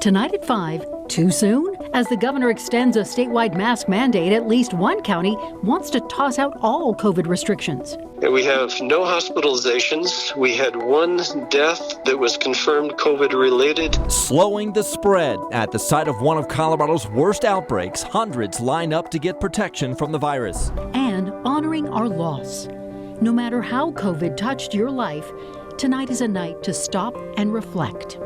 Tonight at 5, too soon? As the governor extends a statewide mask mandate, at least one county wants to toss out all COVID restrictions. We have no hospitalizations. We had one death that was confirmed COVID-related. Slowing the spread. At the site of one of Colorado's worst outbreaks, hundreds line up to get protection from the virus. And honoring our loss. No matter how COVID touched your life, tonight is a night to stop and reflect.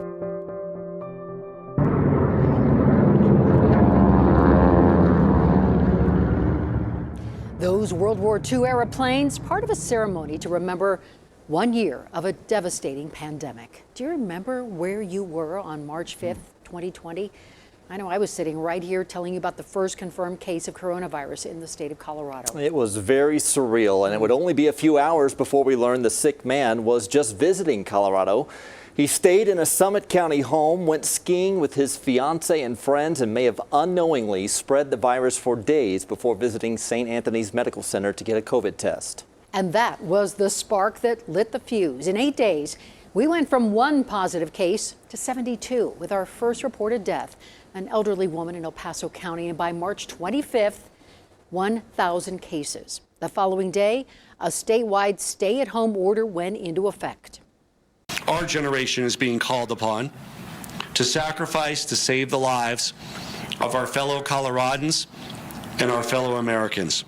Those World War II era planes, part of a ceremony to remember 1 year of a devastating pandemic. Do you remember where you were on March 5th, 2020? I know I was sitting right here telling you about the first confirmed case of coronavirus in the state of Colorado. It was very surreal, and it would only be a few hours before we learned the sick man was just visiting Colorado. He stayed in a Summit County home, went skiing with his fiance and friends, and may have unknowingly spread the virus for days before visiting St. Anthony's Medical Center to get a COVID test. And that was the spark that lit the fuse. In 8 days, we went from one positive case to 72 with our first reported death, an elderly woman in El Paso County. And by March 25th, 1,000 cases. The following day, a statewide stay-at-home order went into effect. Our generation is being called upon to sacrifice to save the lives of our fellow Coloradans and our fellow Americans.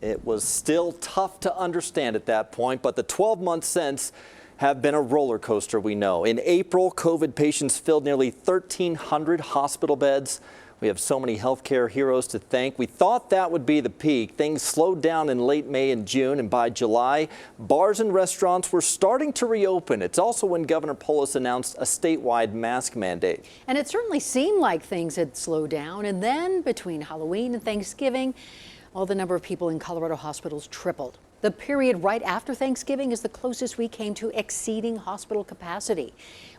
It was still tough to understand at that point, but the 12 months since have been a roller coaster, we know. In April, COVID patients filled nearly 1,300 hospital beds. We have so many healthcare heroes to thank. We thought that would be the peak. Things slowed down in late May and June, and by July, bars and restaurants were starting to reopen. It's also when Governor Polis announced a statewide mask mandate. And it certainly seemed like things had slowed down. And then between Halloween and Thanksgiving, well, the number of people in Colorado hospitals tripled. The period right after Thanksgiving is the closest we came to exceeding hospital capacity.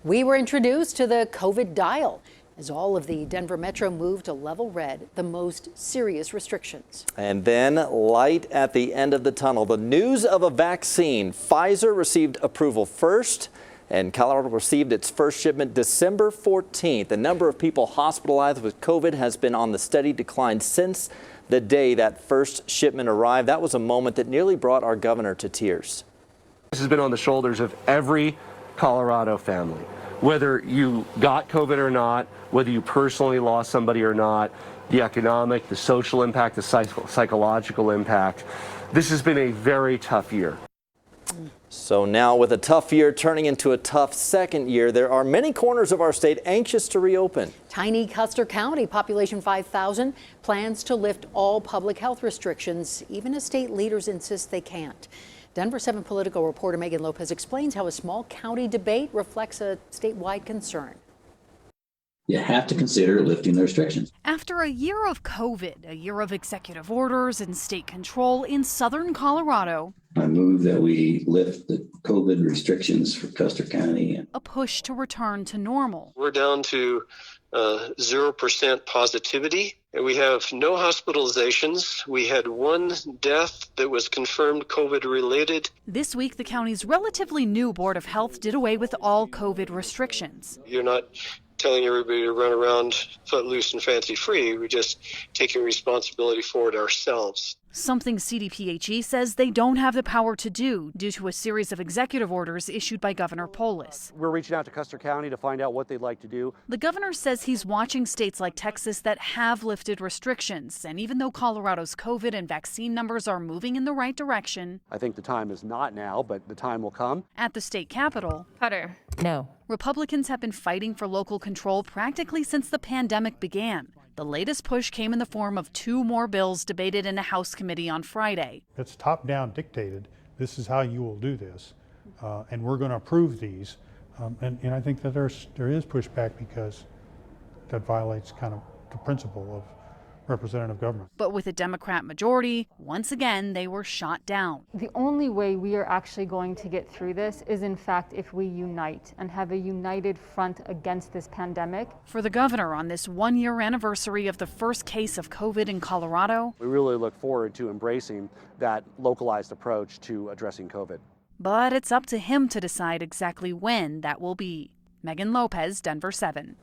We were introduced to the COVID dial as all of the Denver Metro moved to level red, the most serious restrictions. And then light at the end of the tunnel. The news of a vaccine. Pfizer received approval first, and Colorado received its first shipment December 14th. The number of people hospitalized with COVID has been on the steady decline since the day that first shipment arrived. That was a moment that nearly brought our governor to tears. This has been on the shoulders of every Colorado family. Whether you got COVID or not, whether you personally lost somebody or not, the economic, the social impact, the psychological impact. This has been a very tough year. So now with a tough year turning into a tough second year, there are many corners of our state anxious to reopen. Tiny Custer County, population 5,000, plans to lift all public health restrictions, even as state leaders insist they can't. Denver7 political reporter Megan Lopez explains how a small county debate reflects a statewide concern. You have to consider lifting the restrictions. After a year of COVID, a year of executive orders and state control in southern Colorado, I move that we lift the COVID restrictions for Custer County. A push to return to normal. We're down to 0% positivity. We have no hospitalizations. We had one death that was confirmed COVID-related. This week, the county's relatively new Board of Health did away with all COVID restrictions. You're not telling everybody to run around footloose and fancy-free. We're just taking responsibility for it ourselves. Something CDPHE says they don't have the power to do due to a series of executive orders issued by Governor Polis. We're reaching out to Custer County to find out what they'd like to do. The governor says he's watching states like Texas that have lifted restrictions. And even though Colorado's COVID and vaccine numbers are moving in the right direction, I think the time is not now, but the time will come. At the state capitol, Cutter. No. Republicans have been fighting for local control practically since the pandemic began. The latest push came in the form of 2 more bills debated in a House committee on Friday. It's top-down dictated. This is how you will do this, and we're going to approve these. And I think that there is pushback because that violates kind of the principle of representative government. But with a Democrat majority, once again, they were shot down. The only way we are actually going to get through this is, in fact, if we unite and have a united front against this pandemic. For the governor, on this 1-year anniversary of the first case of COVID in Colorado, We really look forward to embracing that localized approach to addressing COVID. But it's up to him to decide exactly when that will be. Megan Lopez, Denver7.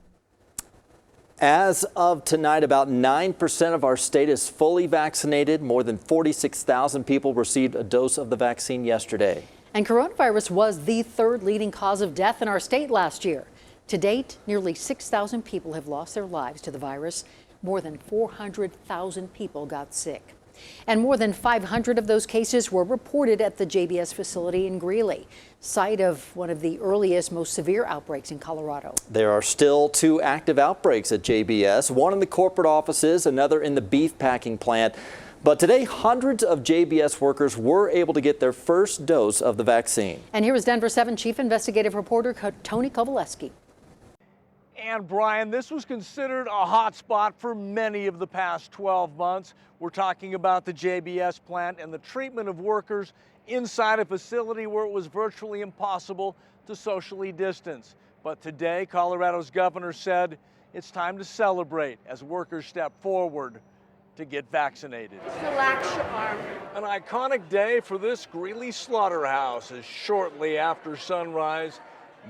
As of tonight, about 9% of our state is fully vaccinated. More than 46,000 people received a dose of the vaccine yesterday. And coronavirus was the third leading cause of death in our state last year. To date, nearly 6,000 people have lost their lives to the virus. More than 400,000 people got sick. And more than 500 of those cases were reported at the JBS facility in Greeley, site of one of the earliest, most severe outbreaks in Colorado. There are still 2 active outbreaks at JBS, one in the corporate offices, another in the beef packing plant. But today, hundreds of JBS workers were able to get their first dose of the vaccine. And here is Denver7 Chief Investigative Reporter Tony Kowaleski. And Brian, this was considered a hot spot for many of the past 12 months. We're talking about the JBS plant and the treatment of workers inside a facility where it was virtually impossible to socially distance. But today, Colorado's governor said it's time to celebrate as workers step forward to get vaccinated. Relax your arm. An iconic day for this Greeley slaughterhouse as shortly after sunrise,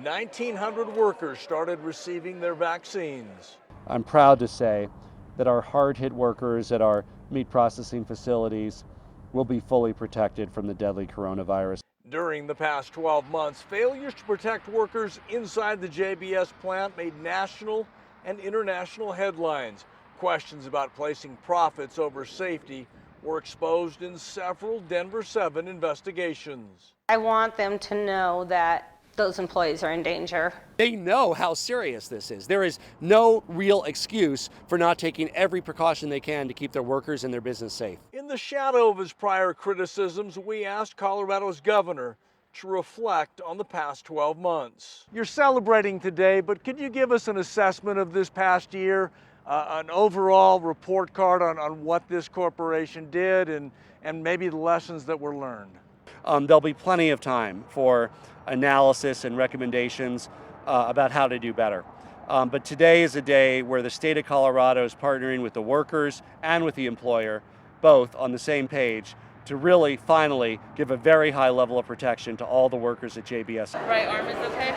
1,900 workers started receiving their vaccines. I'm proud to say that our hard-hit workers at our meat processing facilities will be fully protected from the deadly coronavirus. During the past 12 months, failures to protect workers inside the JBS plant made national and international headlines. Questions about placing profits over safety were exposed in several Denver7 investigations. I want them to know that those employees are in danger. They know how serious this is. There is no real excuse for not taking every precaution they can to keep their workers and their business safe. In the shadow of his prior criticisms, we asked Colorado's governor to reflect on the past 12 months. You're celebrating today, but could you give us an assessment of this past year, an overall report card on what this corporation did and maybe the lessons that were learned? There'll be plenty of time for analysis and recommendations about how to do better. But today is a day where the state of Colorado is partnering with the workers and with the employer, both on the same page, to really finally give a very high level of protection to all the workers at JBS. Right arm is okay?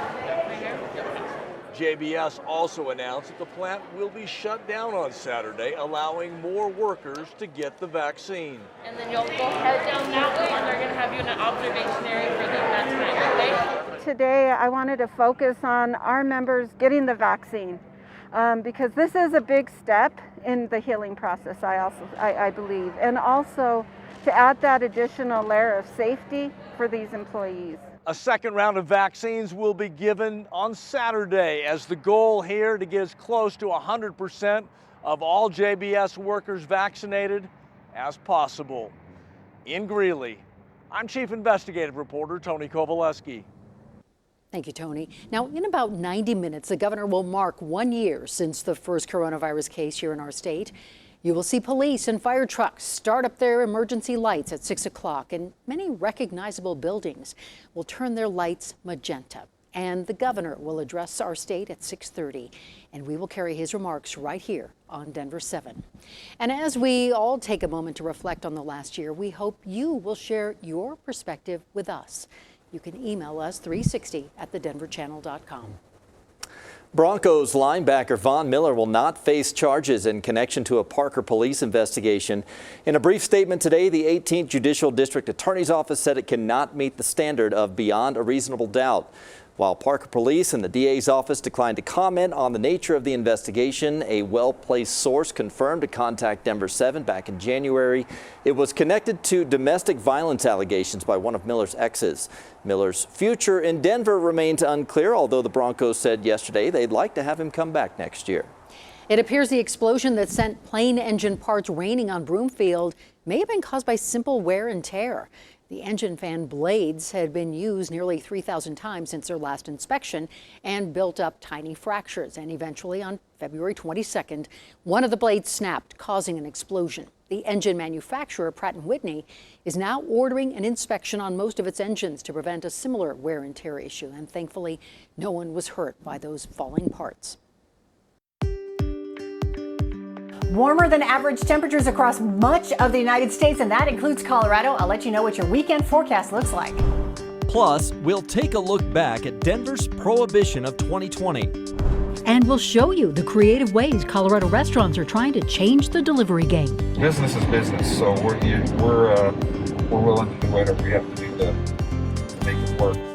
JBS also announced that the plant will be shut down on Saturday, allowing more workers to get the vaccine. And then you'll go head down that way and they're going to have you in an observation area for that time, okay? Today I wanted to focus on our members getting the vaccine because this is a big step in the healing process, I believe, and also to add that additional layer of safety for these employees. A second round of vaccines will be given on Saturday as the goal here to get as close to 100% of all JBS workers vaccinated as possible. In Greeley, I'm Chief Investigative Reporter Tony Kowaleski. Thank you, Tony. Now, in about 90 minutes, the governor will mark 1 year since the first coronavirus case here in our state. You will see police and fire trucks start up their emergency lights at 6 o'clock, and many recognizable buildings will turn their lights magenta. And the governor will address our state at 6:30, and we will carry his remarks right here on Denver7. And as we all take a moment to reflect on the last year, we hope you will share your perspective with us. You can email us 360@thedenverchannel.com. Broncos linebacker Von Miller will not face charges in connection to a Parker police investigation. In a brief statement today, the 18th Judicial District Attorney's Office said it cannot meet the standard of beyond a reasonable doubt. While Parker Police and the DA's office declined to comment on the nature of the investigation, a well-placed source confirmed to contact Denver7 back in January. It was connected to domestic violence allegations by one of Miller's exes. Miller's future in Denver remains unclear, although the Broncos said yesterday they'd like to have him come back next year. It appears the explosion that sent plane engine parts raining on Broomfield may have been caused by simple wear and tear. The engine fan blades had been used nearly 3,000 times since their last inspection and built up tiny fractures. And eventually, on February 22nd, one of the blades snapped, causing an explosion. The engine manufacturer, Pratt & Whitney, is now ordering an inspection on most of its engines to prevent a similar wear and tear issue. And thankfully, no one was hurt by those falling parts. Warmer than average temperatures across much of the United States, and that includes Colorado. I'll let you know what your weekend forecast looks like. Plus, we'll take a look back at Denver's prohibition of 2020. And we'll show you the creative ways Colorado restaurants are trying to change the delivery game. Business is business, so we're willing to do whatever we have to do to make it work.